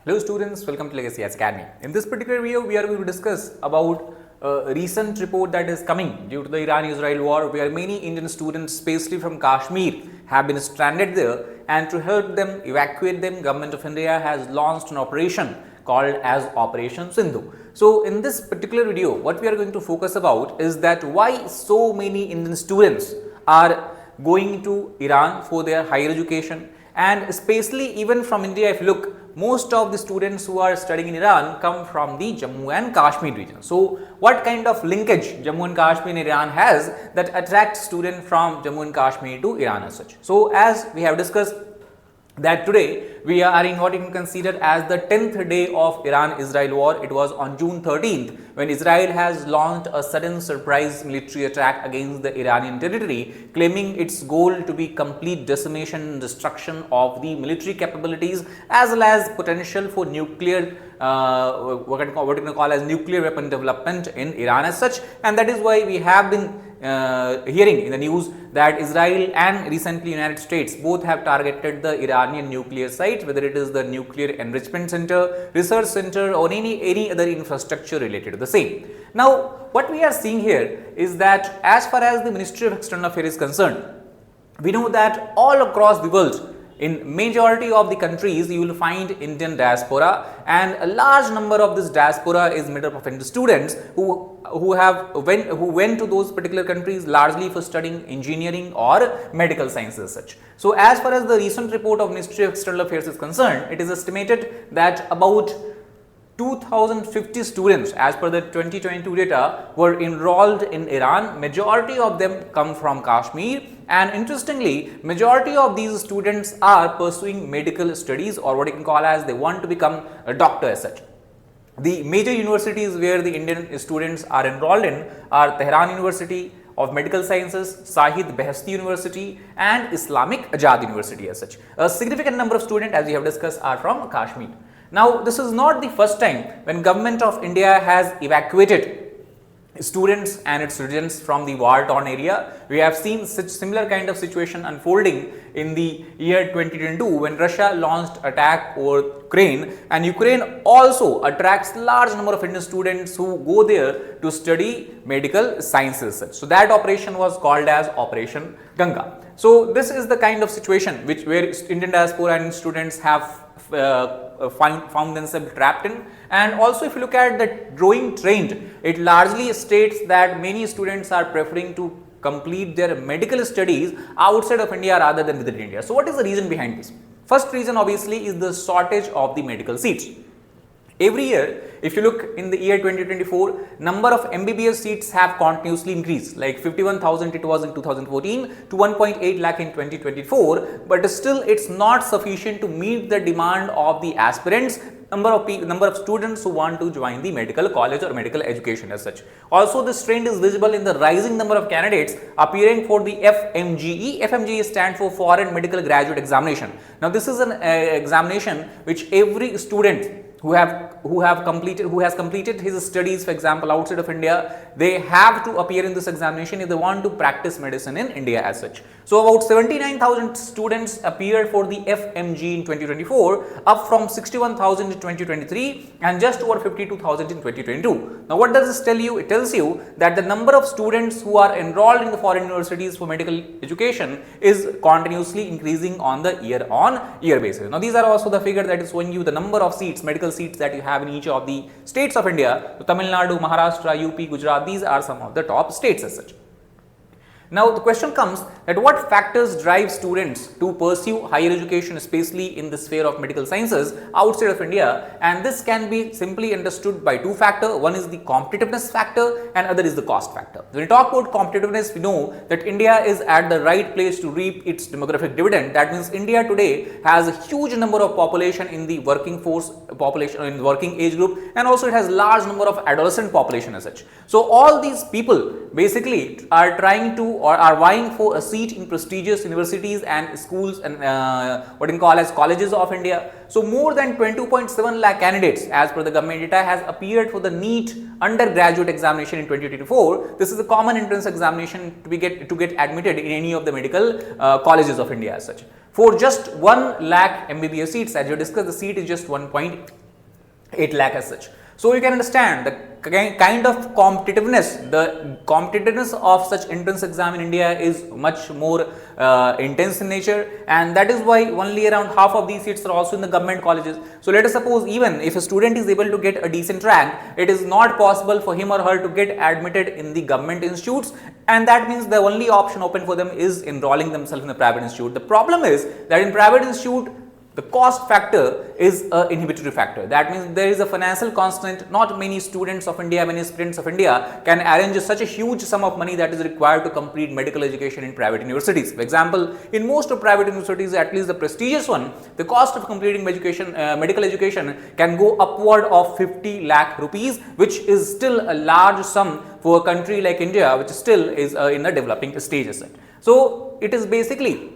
Hello students, welcome to Legacy Academy. In this particular video, we are going to discuss about a recent report that is coming due to the Iran-Israel war, where many Indian students, especially from Kashmir, have been stranded there, and to help them evacuate them, Government of India has launched an operation called as Operation Sindhu. So in this particular video, what we are going to focus about is that why so many Indian students are going to Iran for their higher education, and especially even from India. If you look, most of the students who are studying in Iran come from the Jammu and Kashmir region. So what kind of linkage Jammu and Kashmir and Iran has that attracts students from Jammu and Kashmir to Iran as such? So as we have discussed that today we are in what you can consider as the 10th day of Iran-Israel war. It was on June 13th when Israel has launched a sudden surprise military attack against the Iranian territory, claiming its goal to be complete decimation and destruction of the military capabilities as well as potential for nuclear what you can call as nuclear weapon development in Iran as such. And that is why we have been hearing in the news that Israel and recently United States both have targeted the Iranian nuclear site, whether it is the nuclear enrichment center, research center, or any other infrastructure related to the same. Now, what we are seeing here is that as far as the Ministry of External Affairs is concerned, we know that all across the world, in majority of the countries, you will find Indian diaspora, and a large number of this diaspora is made up of Indian students who went to those particular countries largely for studying engineering or medical sciences as such. So as far as the recent report of Ministry of External Affairs is concerned, it is estimated that about 2050 students as per the 2022 data were enrolled in Iran. Majority of them come from Kashmir, and interestingly, majority of these students are pursuing medical studies, or what you can call as they want to become a doctor as such. The major universities where the Indian students are enrolled in are Tehran University of Medical Sciences, Shahid Beheshti University, and Islamic Azad University as such. A significant number of students, as we have discussed, are from Kashmir. Now, this is not the first time when Government of India has evacuated students and its citizens from the war-torn area. We have seen such similar kind of situation unfolding in the year 2022 when Russia launched attack over Ukraine, and Ukraine also attracts large number of Indian students who go there to study medical sciences. So that operation was called as Operation Ganga. So this is the kind of situation where Indian diaspora and students have found themselves trapped in. And also, if you look at the growing trend, it largely states that many students are preferring to complete their medical studies outside of India rather than within India. So what is the reason behind this? First reason obviously is the shortage of the medical seats. Every year, if you look in the year 2024, number of MBBS seats have continuously increased, like 51,000 it was in 2014 to 1.8 lakh in 2024, but still it's not sufficient to meet the demand of the aspirants, number of students who want to join the medical college or medical education as such. Also, this trend is visible in the rising number of candidates appearing for the FMGE. FMGE stands for Foreign Medical Graduate Examination. Now, this is an examination which every student who has completed his studies, for example, outside of India, they have to appear in this examination if they want to practice medicine in India as such. So about 79,000 students appeared for the FMG in 2024, up from 61,000 in 2023 and just over 52,000 in 2022. Now, what does this tell you? It tells you that the number of students who are enrolled in the foreign universities for medical education is continuously increasing on the year-on-year basis. Now, these are also the figure that is showing you the number of seats, medical seats that you have in each of the states of India. So, Tamil Nadu, Maharashtra, UP, Gujarat, these are some of the top states as such. Now, the question comes that what factors drive students to pursue higher education, especially in the sphere of medical sciences outside of India, and this can be simply understood by two factors. One is the competitiveness factor and other is the cost factor. When we talk about competitiveness, we know that India is at the right place to reap its demographic dividend. That means India today has a huge number of population in the working force population, in the working age group, and also it has large number of adolescent population as such. So all these people basically are trying to or are vying for a seat in prestigious universities and schools and what you call as colleges of India. So more than 22.7 lakh candidates as per the government data has appeared for the NEET undergraduate examination in 2024. This is a common entrance examination to get admitted in any of the medical colleges of India as such. for just 1 lakh MBBS seats. As you discussed, the seat is just 1.8 lakh as such. So you can understand the kind of competitiveness of such entrance exam in India is much more intense in nature, and that is why only around half of these seats are also in the government colleges. So let us suppose even if a student is able to get a decent rank, it is not possible for him or her to get admitted in the government institutes, and that means the only option open for them is enrolling themselves in the private institute. The problem is that in private institute, the cost factor is an inhibitory factor. That means there is a financial constraint. Not many students of India, many students of India can arrange such a huge sum of money that is required to complete medical education in private universities. For example, in most of private universities, at least the prestigious one, the cost of completing medical education can go upward of 50 lakh rupees, which is still a large sum for a country like India, which still is in the developing stages. So it is basically,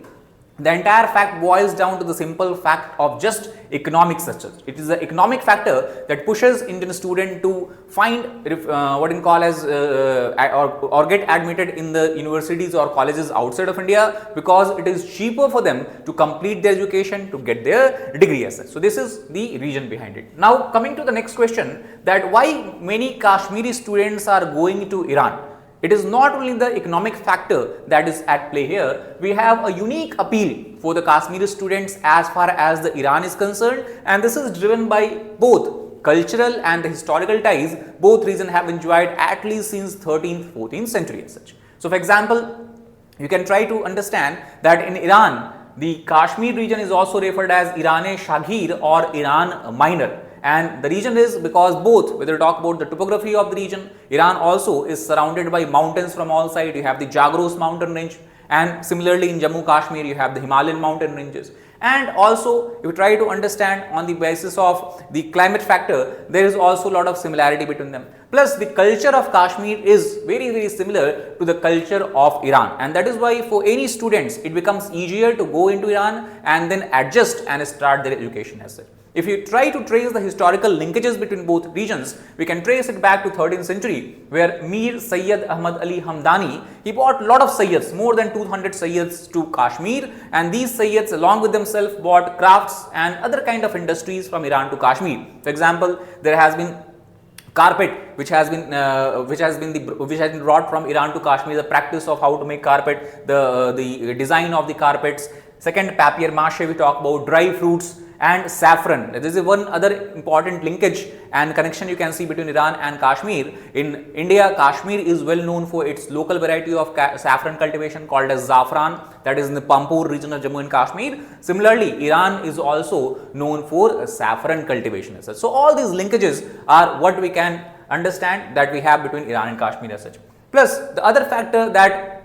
the entire fact boils down to the simple fact of just economic success. It is the economic factor that pushes Indian student to find what you call as or get admitted in the universities or colleges outside of India, because it is cheaper for them to complete their education, to get their degree as such. So this is the reason behind it. Now coming to the next question, that why many Kashmiri students are going to Iran. It is not only the economic factor that is at play here. We have a unique appeal for the Kashmiri students as far as the Iran is concerned, and this is driven by both cultural and the historical ties. Both regions have enjoyed at least since 13th, 14th century as such. So for example, you can try to understand that in Iran, the Kashmir region is also referred as Iran-e-Shaghir or Iran Minor. And the reason is because both, whether you talk about the topography of the region, Iran also is surrounded by mountains from all sides. You have the Zagros mountain range, and similarly in Jammu Kashmir you have the Himalayan mountain ranges. And also if you try to understand on the basis of the climate factor, there is also a lot of similarity between them. Plus the culture of Kashmir is very similar to the culture of Iran, and that is why for any students it becomes easier to go into Iran and then adjust and start their education as such. If you try to trace the historical linkages between both regions, we can trace it back to 13th century, where Mir Sayyid Ahmad Ali Hamdani, he brought a lot of Sayyids, more than 200 Sayyids to Kashmir, and these Sayyids along with themselves brought crafts and other kind of industries from Iran to Kashmir. For example, there has been carpet which has been brought from Iran to Kashmir, the practice of how to make carpet, the design of the carpets. Second, papier-mâché, we talk about dry fruits, and saffron. This is one other important linkage and connection you can see between Iran and Kashmir. In India, Kashmir is well known for its local variety of saffron cultivation called as Zafran, that is in the Pampur region of Jammu and Kashmir. Similarly, Iran is also known for saffron cultivation as such. So all these linkages are what we can understand that we have between Iran and Kashmir as such. Plus the other factor that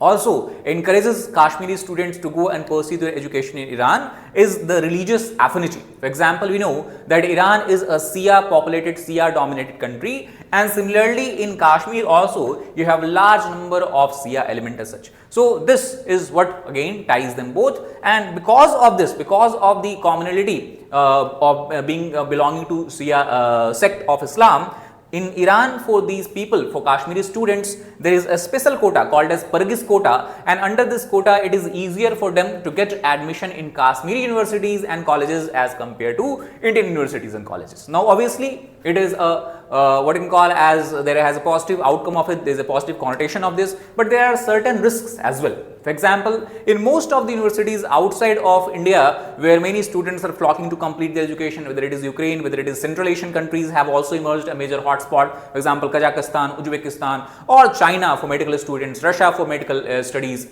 also encourages Kashmiri students to go and pursue their education in Iran is the religious affinity. For example, we know that Iran is a Shia populated, Shia dominated country, and similarly in Kashmir also you have a large number of Shia element as such. So this is what again ties them both, and because of this, because of the commonality of belonging to Shia sect of Islam, in Iran, for these people, for Kashmiri students, there is a special quota called as Pargis quota, and under this quota it is easier for them to get admission in Kashmiri universities and colleges as compared to Indian universities and colleges. Now obviously it is a what you can call as, there has a positive outcome of it, there is a positive connotation of this, but there are certain risks as well. For example, in most of the universities outside of India, where many students are flocking to complete their education, whether it is Ukraine, whether it is Central Asian countries, have also emerged a major hotspot. For example, Kazakhstan, Uzbekistan, or China for medical students, Russia for medical studies,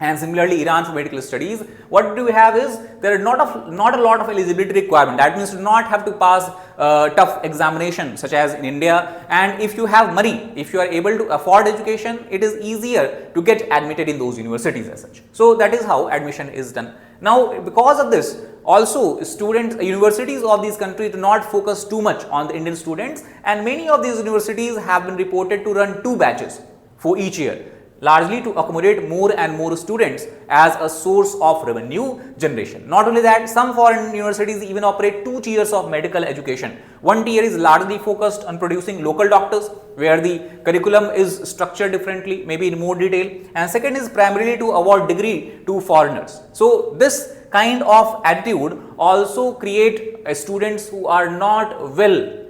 and similarly Iran for medical studies. What do we have is, there are not a lot of eligibility requirement. That means you do not have to pass tough examination such as in India, and if you have money, if you are able to afford education, it is easier to get admitted in those universities as such. So that is how admission is done. Now because of this, also universities of these countries do not focus too much on the Indian students, and many of these universities have been reported to run 2 batches for each year. largely to accommodate more and more students as a source of revenue generation. Not only that, some foreign universities even operate two tiers of medical education. One tier is largely focused on producing local doctors, where the curriculum is structured differently, maybe in more detail, and second is primarily to award degree to foreigners. So this kind of attitude also create students who are not well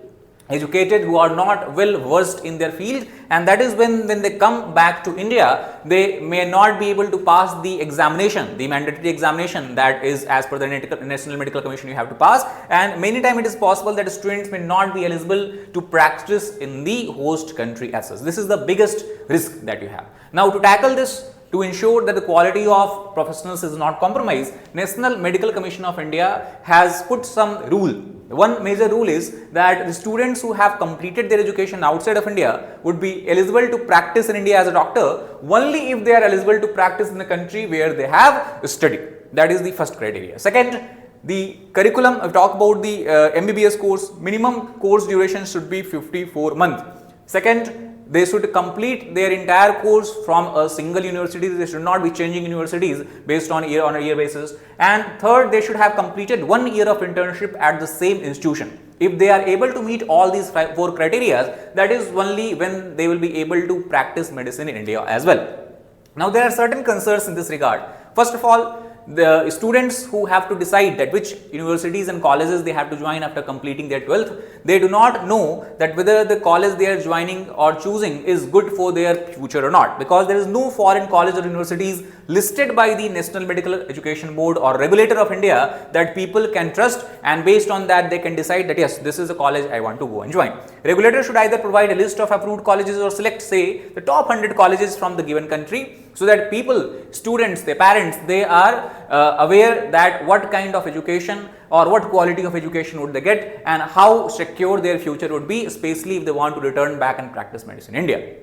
educated, who are not well versed in their field, and that is when they come back to India, they may not be able to pass the examination, the mandatory examination that is as per the National Medical Commission you have to pass, and many times it is possible that students may not be eligible to practice in the host country as such. This is the biggest risk that you have. Now, to tackle this, to ensure that the quality of professionals is not compromised, National Medical Commission of India has put some rule. One major rule is that the students who have completed their education outside of India would be eligible to practice in India as a doctor only if they are eligible to practice in the country where they have studied. That is the first criteria. Second, the curriculum, I talk about the MBBS course, minimum course duration should be 54 months. Second, they should complete their entire course from a single university. They should not be changing universities based on a year basis. And third, they should have completed 1 year of internship at the same institution. If they are able to meet all these four criteria, that is only when they will be able to practice medicine in India as well. Now, there are certain concerns in this regard. First of all, the students who have to decide that which universities and colleges they have to join after completing their 12th, they do not know that whether the college they are joining or choosing is good for their future or not, because there is no foreign college or universities listed by the National Medical Education Board or regulator of India that people can trust, and based on that they can decide that yes, this is a college I want to go and join. Regulator should either provide a list of approved colleges or select, say, the top 100 colleges from the given country, so that people, students, their parents, they are aware that what kind of education or what quality of education would they get and how secure their future would be, especially if they want to return back and practice medicine in India.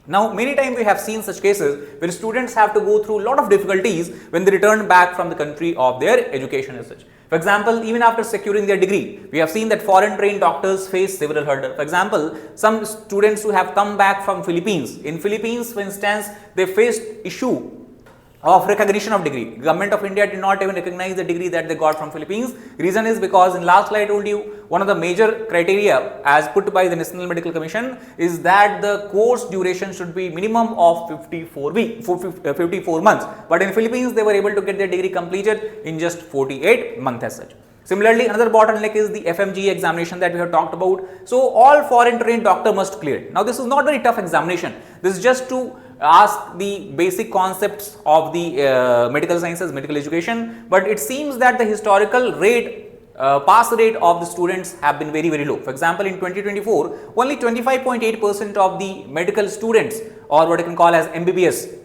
Now, many times we have seen such cases where students have to go through a lot of difficulties when they return back from the country of their education as such. For example, even after securing their degree, we have seen that foreign trained doctors face several hurdles. For example, some students who have come back from Philippines, in Philippines for instance, they faced issue of recognition of degree. Government of India did not even recognize the degree that they got from Philippines. Reason is because in last slide I told you, one of the major criteria as put by the National Medical Commission is that the course duration should be minimum of 54 months. But in Philippines they were able to get their degree completed in just 48 months as such. Similarly, another bottleneck is the FMG examination that we have talked about. So all foreign trained doctor must clear it. Now this is not very tough examination. This is just to ask the basic concepts of the medical sciences, medical education, but it seems that the historical pass rate of the students have been very low. For example, in 2024, only 25.8% of the medical students, or what I can call as MBBS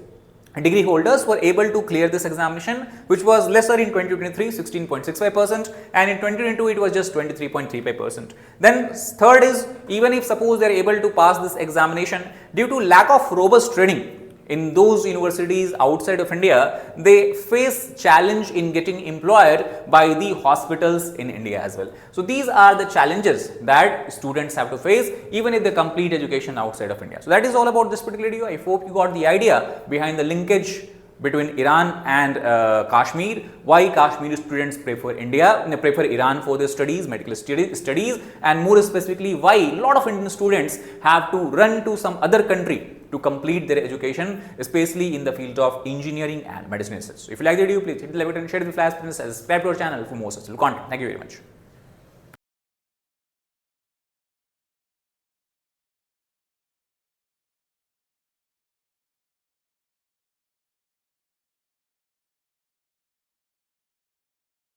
degree holders, were able to clear this examination, which was lesser in 2023, 16.65%, and in 2022 it was just 23.35%. Then third is, even if suppose they are able to pass this examination, due to lack of robust training in those universities outside of India, they face challenge in getting employed by the hospitals in India as well. So these are the challenges that students have to face even if they complete education outside of India. So that is all about this particular video. I hope you got the idea behind the linkage between Iran and Kashmir, why Kashmiri students prefer Iran for their studies, medical studies, and more specifically why a lot of Indian students have to run to some other country to complete their education, especially in the field of engineering and medicine. So if you like the video, please hit the like button, share it with your friends, and subscribe to our channel for more such content. Thank you very much.